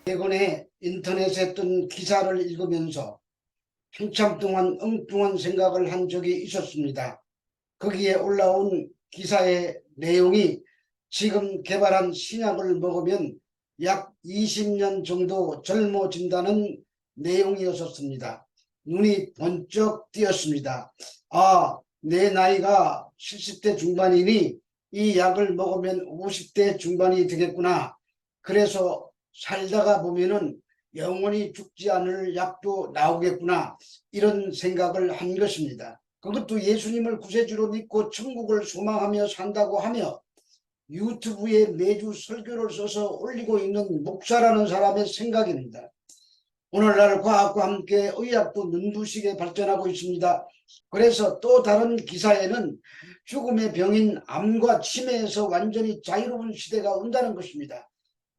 최근에 인터넷에 뜬 기사를 읽으면서 한참 동안 엉뚱한 생각을 한 적이 있었습니다. 거기에 올라온 기사의 내용이 지금 개발한 신약을 먹으면 약 20년 정도 젊어진다는 내용이었습니다. 눈이 번쩍 띄었습니다. 아, 내 나이가 70대 중반이니 이 약을 먹으면 50대 중반이 되겠구나. 그래서 살다가 보면은 영원히 죽지 않을 약도 나오겠구나, 이런 생각을 한 것입니다. 그것도 예수님을 구세주로 믿고 천국을 소망하며 산다고 하며 유튜브에 매주 설교를 써서 올리고 있는 목사라는 사람의 생각입니다. 오늘날 과학과 함께 의학도 눈부시게 발전하고 있습니다. 그래서 또 다른 기사에는 죽음의 병인 암과 치매에서 완전히 자유로운 시대가 온다는 것입니다.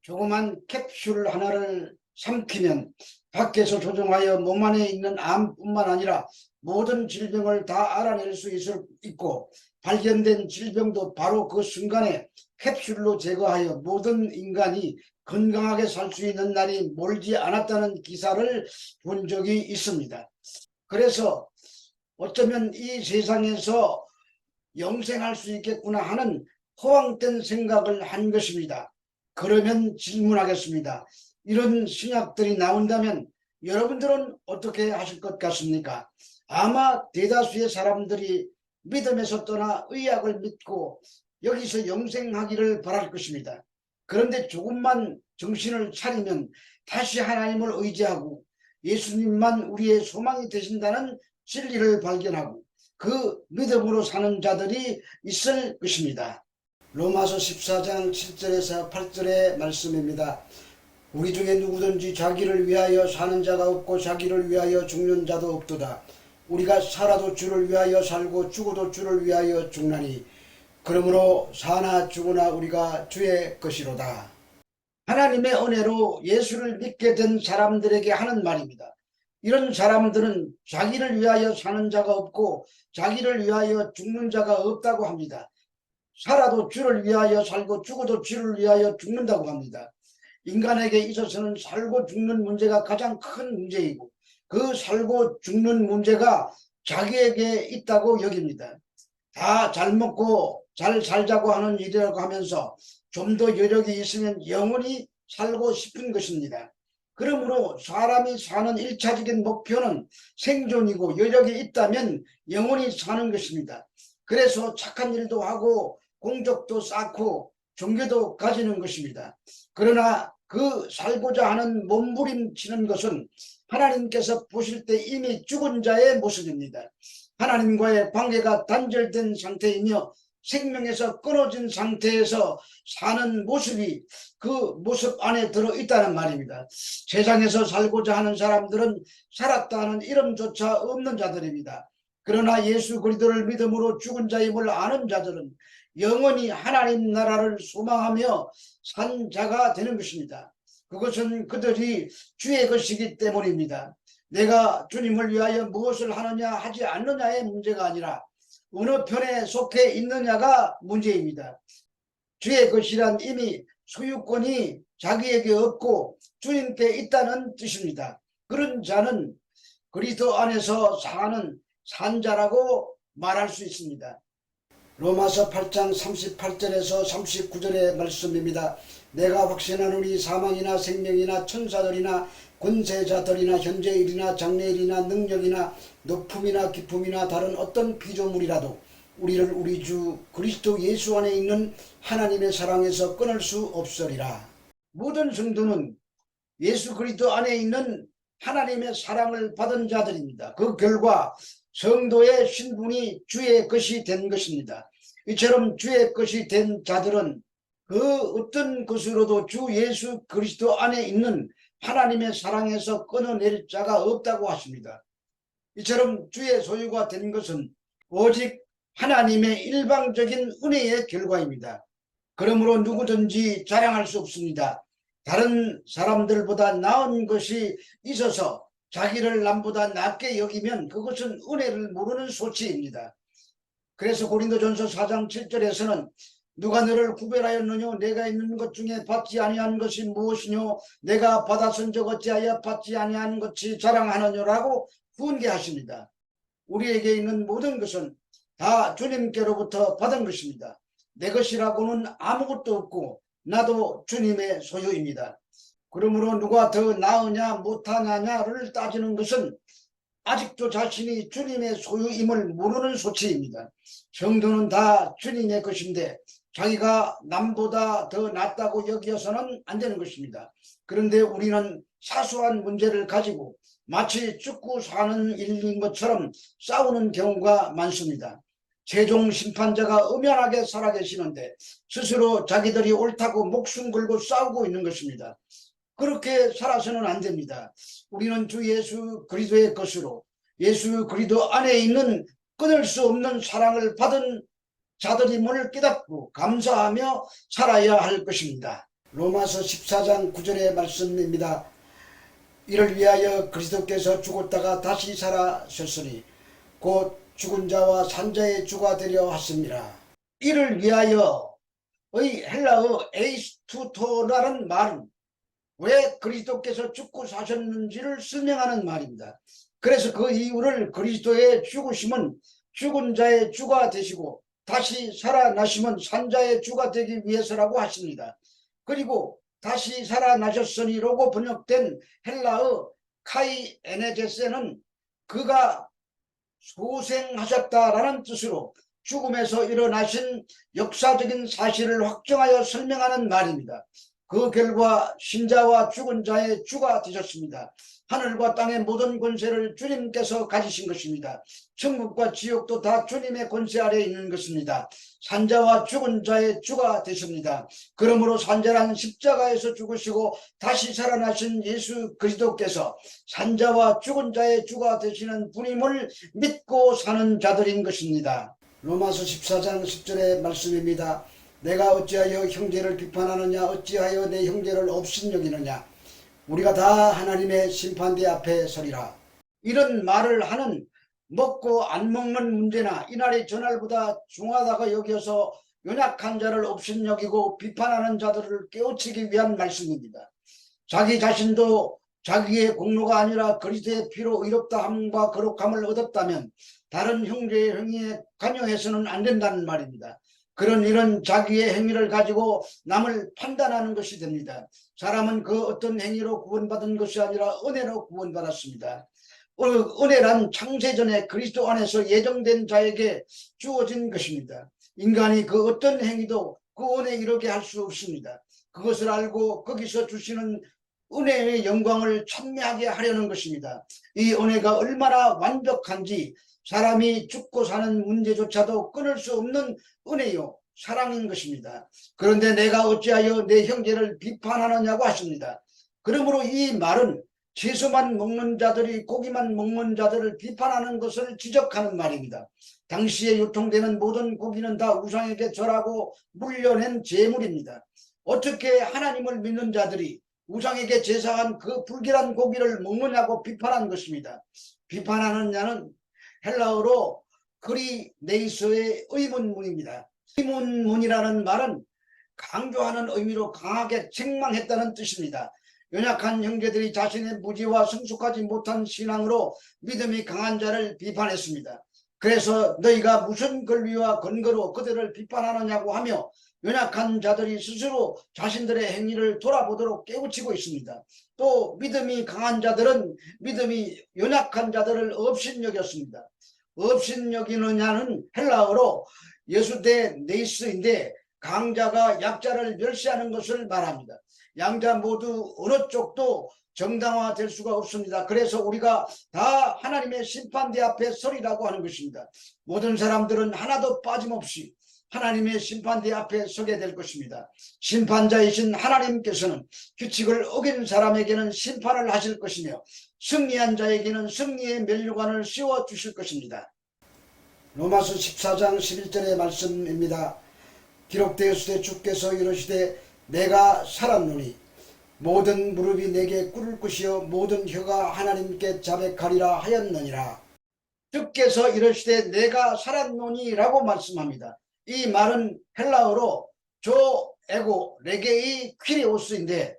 조그만 캡슐 하나를 삼키면 밖에서 조종하여 몸 안에 있는 암뿐만 아니라 모든 질병을 다 알아낼 수 있고, 발견된 질병도 바로 그 순간에 캡슐로 제거하여 모든 인간이 건강하게 살 수 있는 날이 멀지 않았다는 기사를 본 적이 있습니다. 그래서 어쩌면 이 세상에서 영생할 수 있겠구나 하는 허황된 생각을 한 것입니다. 그러면 질문하겠습니다. 이런 신약들이 나온다면 여러분들은 어떻게 하실 것 같습니까? 아마 대다수의 사람들이 믿음에서 떠나 의학을 믿고 여기서 영생하기를 바랄 것입니다. 그런데 조금만 정신을 차리면 다시 하나님을 의지하고 예수님만 우리의 소망이 되신다는 진리를 발견하고 그 믿음으로 사는 자들이 있을 것입니다. 로마서 14장 7절에서 8절의 말씀입니다. 우리 중에 누구든지 자기를 위하여 사는 자가 없고 자기를 위하여 죽는 자도 없도다. 우리가 살아도 주를 위하여 살고 죽어도 주를 위하여 죽나니 그러므로 사나 죽으나 우리가 주의 것이로다. 하나님의 은혜로 예수를 믿게 된 사람들에게 하는 말입니다. 이런 사람들은 자기를 위하여 사는 자가 없고 자기를 위하여 죽는 자가 없다고 합니다. 살아도 주를 위하여 살고 죽어도 주를 위하여 죽는다고 합니다. 인간에게 있어서는 살고 죽는 문제가 가장 큰 문제이고 그 살고 죽는 문제가 자기에게 있다고 여깁니다. 다 잘 먹고 잘 살자고 하는 일이라고 하면서 좀 더 여력이 있으면 영원히 살고 싶은 것입니다. 그러므로 사람이 사는 1차적인 목표는 생존이고 여력이 있다면 영원히 사는 것입니다. 그래서 착한 일도 하고 공적도 쌓고 종교도 가지는 것입니다. 그러나 그 살고자 하는 몸부림치는 것은 하나님께서 보실 때 이미 죽은 자의 모습입니다. 하나님과의 관계가 단절된 상태이며 생명에서 끊어진 상태에서 사는 모습이 그 모습 안에 들어있다는 말입니다. 세상에서 살고자 하는 사람들은 살았다 하는 이름조차 없는 자들입니다. 그러나 예수 그리스도를 믿음으로 죽은 자임을 아는 자들은 영원히 하나님 나라를 소망하며 산 자가 되는 것입니다. 그것은 그들이 주의 것이기 때문입니다. 내가 주님을 위하여 무엇을 하느냐 하지 않느냐의 문제가 아니라 어느 편에 속해 있느냐가 문제입니다. 주의 것이란 이미 소유권이 자기에게 없고 주님께 있다는 뜻입니다. 그런 자는 그리스도 안에서 사는 산자라고 말할 수 있습니다. 로마서 8장 38절에서 39절의 말씀입니다. 내가 확신하노니 사망이나 생명이나 천사들이나 권세자들이나 현재일이나 장래일이나 능력이나 높음이나 깊음이나 다른 어떤 피조물이라도 우리를 우리 주 그리스도 예수 안에 있는 하나님의 사랑에서 끊을 수 없으리라. 모든 성도는 예수 그리스도 안에 있는 하나님의 사랑을 받은 자들입니다. 그 결과 성도의 신분이 주의 것이 된 것입니다. 이처럼 주의 것이 된 자들은 그 어떤 것으로도 주 예수 그리스도 안에 있는 하나님의 사랑에서 끊어낼 자가 없다고 하십니다. 이처럼 주의 소유가 된 것은 오직 하나님의 일방적인 은혜의 결과입니다. 그러므로 누구든지 자랑할 수 없습니다. 다른 사람들보다 나은 것이 있어서 자기를 남보다 낮게 여기면 그것은 은혜를 모르는 소치입니다. 그래서 고린도전서 4장 7절에서는 누가 너를 구별하였느냐? 내가 있는 것 중에 받지 아니한 것이 무엇이뇨? 내가 받았은 적 어찌하여 받지 아니한 것이 자랑하느냐라고 훈계하십니다. 우리에게 있는 모든 것은 다 주님께로부터 받은 것입니다. 내 것이라고는 아무것도 없고 나도 주님의 소유입니다. 그러므로 누가 더 나으냐 못하냐를 따지는 것은 아직도 자신이 주님의 소유임을 모르는 소치입니다. 성도는 다 주님의 것인데 자기가 남보다 더 낫다고 여기어서는 안 되는 것입니다. 그런데 우리는 사소한 문제를 가지고 마치 죽고 사는 일인 것처럼 싸우는 경우가 많습니다. 최종 심판자가 엄연하게 살아계시는데 스스로 자기들이 옳다고 목숨 걸고 싸우고 있는 것입니다. 그렇게 살아서는 안 됩니다. 우리는 주 예수 그리스도의 것으로 예수 그리스도 안에 있는 끊을 수 없는 사랑을 받은 자들임을 깨닫고 감사하며 살아야 할 것입니다. 로마서 14장 9절의 말씀입니다. 이를 위하여 그리스도께서 죽었다가 다시 살아셨으니 곧 죽은 자와 산 자의 주가 되려 하십니다. 이를 위하여의 헬라어 에이스투토라는 말은 왜 그리스도께서 죽고 사셨는지를 설명하는 말입니다. 그래서 그 이유를 그리스도의 죽으심은 죽은 자의 주가 되시고 다시 살아나심은 산 자의 주가 되기 위해서라고 하십니다. 그리고 다시 살아나셨으니라고 번역된 헬라어 카이 에네제세는 그가 소생하셨다라는 뜻으로 죽음에서 일어나신 역사적인 사실을 확정하여 설명하는 말입니다. 그 결과 신자와 죽은 자의 주가 되셨습니다. 하늘과 땅의 모든 권세를 주님께서 가지신 것입니다. 천국과 지옥도 다 주님의 권세 아래에 있는 것입니다. 산자와 죽은 자의 주가 되십니다. 그러므로 산자란 십자가에서 죽으시고 다시 살아나신 예수 그리스도께서 산자와 죽은 자의 주가 되시는 분임을 믿고 사는 자들인 것입니다. 로마서 14장 10절의 말씀입니다. 내가 어찌하여 형제를 비판하느냐? 어찌하여 내 형제를 업신여기느냐? 우리가 다 하나님의 심판대 앞에 서리라. 이런 말을 하는 먹고 안 먹는 문제나 이날이 저날보다 중하다고 여겨서 연약한 자를 업신여기고 비판하는 자들을 깨우치기 위한 말씀입니다. 자기 자신도 자기의 공로가 아니라 그리스도의 피로 의롭다 함과 거룩함을 얻었다면 다른 형제의 행위에 관여해서는 안 된다는 말입니다. 그런 일은 자기의 행위를 가지고 남을 판단하는 것이 됩니다. 사람은 그 어떤 행위로 구원받은 것이 아니라 은혜로 구원받았습니다. 은혜란 창세전에 그리스도 안에서 예정된 자에게 주어진 것입니다. 인간이 그 어떤 행위도 그 은혜에 이르게 할 수 없습니다. 그것을 알고 거기서 주시는 은혜의 영광을 찬미하게 하려는 것입니다. 이 은혜가 얼마나 완벽한지 사람이 죽고 사는 문제조차도 끊을 수 없는 은혜요 사랑인 것입니다. 그런데 내가 어찌하여 내 형제를 비판하느냐고 하십니다. 그러므로 이 말은 채소만 먹는 자들이 고기만 먹는 자들을 비판하는 것을 지적하는 말입니다. 당시에 유통되는 모든 고기는 다 우상에게 절하고 물려낸 제물입니다. 어떻게 하나님을 믿는 자들이 우상에게 제사한 그 불길한 고기를 먹느냐고 비판한 것입니다. 비판하는 자는 헬라어로 그리네이서의 의문문입니다. 의문문이라는 말은 강조하는 의미로 강하게 책망했다는 뜻입니다. 연약한 형제들이 자신의 무지와 성숙하지 못한 신앙으로 믿음이 강한 자를 비판했습니다. 그래서 너희가 무슨 권리와 근거로 그들을 비판하느냐고 하며 연약한 자들이 스스로 자신들의 행위를 돌아보도록 깨우치고 있습니다. 또 믿음이 강한 자들은 믿음이 연약한 자들을 업신여겼습니다. 업신여기느냐는 헬라어로 예수대 네이스인데 강자가 약자를 멸시하는 것을 말합니다. 양자 모두 어느 쪽도 정당화될 수가 없습니다. 그래서 우리가 다 하나님의 심판대 앞에 서리라고 하는 것입니다. 모든 사람들은 하나도 빠짐없이 하나님의 심판대 앞에 서게 될 것입니다. 심판자이신 하나님께서는 규칙을 어긴 사람에게는 심판을 하실 것이며 승리한 자에게는 승리의 면류관을 씌워 주실 것입니다. 로마서 14장 11절의 말씀입니다. 기록되었으되 주께서 이르시되 내가 살았노니 모든 무릎이 내게 꿇을 것이요 모든 혀가 하나님께 자백하리라 하였느니라. 주께서 이르시되 내가 살았노니 라고 말씀합니다. 이 말은 헬라어로 조에고 레게이 퀴리오스인데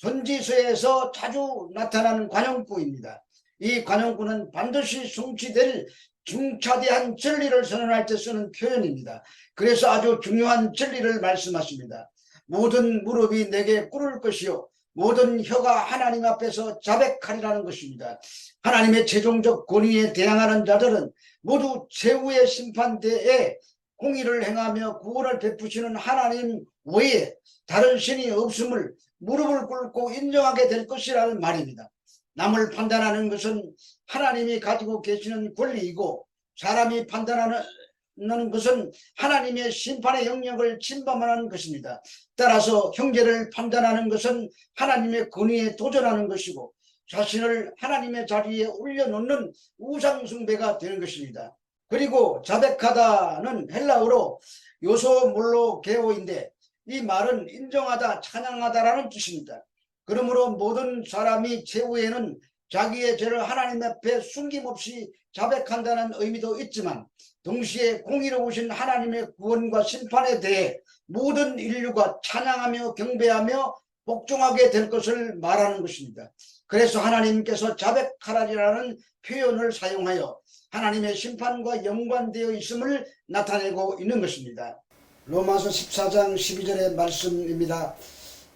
선지서에서 자주 나타나는 관용구입니다. 이 관용구는 반드시 성취될 중차대한 진리를 선언할 때 쓰는 표현입니다. 그래서 아주 중요한 진리를 말씀하십니다. 모든 무릎이 내게 꿇을 것이요 모든 혀가 하나님 앞에서 자백하리라는 것입니다. 하나님의 최종적 권위에 대항하는 자들은 모두 최후의 심판대에 공의를 행하며 구원을 베푸시는 하나님 외에 다른 신이 없음을 무릎을 꿇고 인정하게 될 것이라는 말입니다. 남을 판단하는 것은 하나님이 가지고 계시는 권리이고 사람이 판단하는 것은 하나님의 심판의 영역을 침범하는 것입니다. 따라서 형제를 판단하는 것은 하나님의 권위에 도전하는 것이고 자신을 하나님의 자리에 올려놓는 우상숭배가 되는 것입니다. 그리고 자백하다는 헬라어로 요소몰로게오인데 이 말은 인정하다, 찬양하다라는 뜻입니다. 그러므로 모든 사람이 최후에는 자기의 죄를 하나님 앞에 숨김없이 자백한다는 의미도 있지만 동시에 공의로우신 하나님의 구원과 심판에 대해 모든 인류가 찬양하며 경배하며 복종하게 될 것을 말하는 것입니다. 그래서 하나님께서 자백하라라는 표현을 사용하여 하나님의 심판과 연관되어 있음을 나타내고 있는 것입니다. 로마서 14장 12절의 말씀입니다.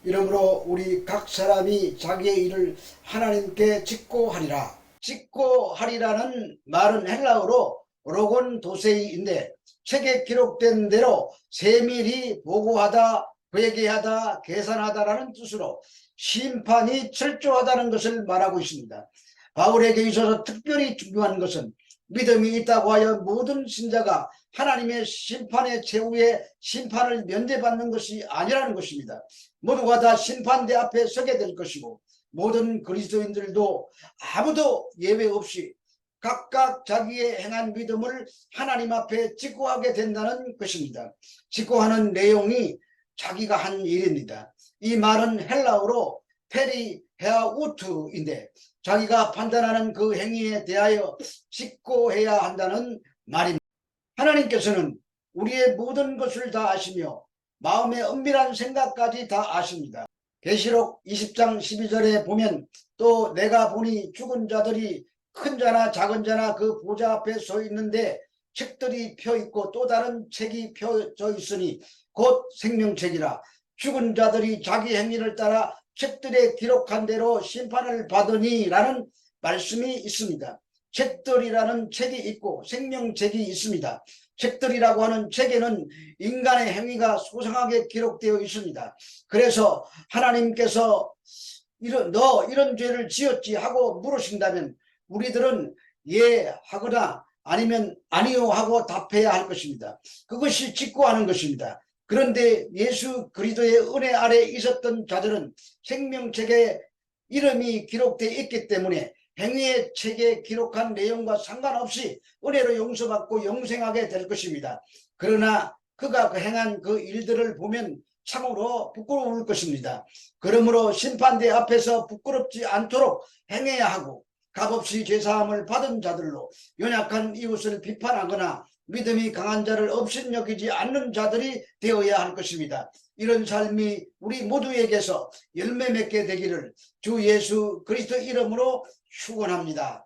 이러므로 우리 각 사람이 자기의 일을 하나님께 직고하리라. 직고하리라는 말은 헬라어로 로곤 도세이인데 책에 기록된 대로 세밀히 보고하다, 회개하다, 계산하다라는 뜻으로 심판이 철저하다는 것을 말하고 있습니다. 바울에게 있어서 특별히 중요한 것은 믿음이 있다고 하여 모든 신자가 하나님의 심판의 최후의 심판을 면제받는 것이 아니라는 것입니다. 모두가 다 심판대 앞에 서게 될 것이고 모든 그리스도인들도 아무도 예외 없이 각각 자기의 행한 믿음을 하나님 앞에 직고하게 된다는 것입니다. 직고하는 내용이 자기가 한 일입니다. 이 말은 헬라어로 페리헤아우트인데 자기가 판단하는 그 행위에 대하여 직고해야 한다는 말입니다. 하나님께서는 우리의 모든 것을 다 아시며 마음의 은밀한 생각까지 다 아십니다. 계시록 20장 12절에 보면 또 내가 보니 죽은 자들이 큰 자나 작은 자나 그 보좌 앞에 서 있는데 책들이 펴 있고 또 다른 책이 펴져 있으니 곧 생명책이라. 죽은 자들이 자기 행위를 따라 책들에 기록한 대로 심판을 받으니 라는 말씀이 있습니다. 책들이라는 책이 있고 생명책이 있습니다. 책들이라고 하는 책에는 인간의 행위가 소상하게 기록되어 있습니다. 그래서 하나님께서 너 이런 죄를 지었지 하고 물으신다면 우리들은 예 하거나 아니면 아니요 하고 답해야 할 것입니다. 그것이 직고하는 것입니다. 그런데 예수 그리스도의 은혜 아래 있었던 자들은 생명책에 이름이 기록되어 있기 때문에 행위의 책에 기록한 내용과 상관없이 은혜로 용서받고 영생하게 될 것입니다. 그러나 그가 행한 그 일들을 보면 참으로 부끄러울 것입니다. 그러므로 심판대 앞에서 부끄럽지 않도록 행해야 하고 값없이 죄사함을 받은 자들로 연약한 이웃을 비판하거나 믿음이 강한 자를 업신여기지 않는 자들이 되어야 할 것입니다. 이런 삶이 우리 모두에게서 열매 맺게 되기를 주 예수 그리스도 이름으로 축원합니다.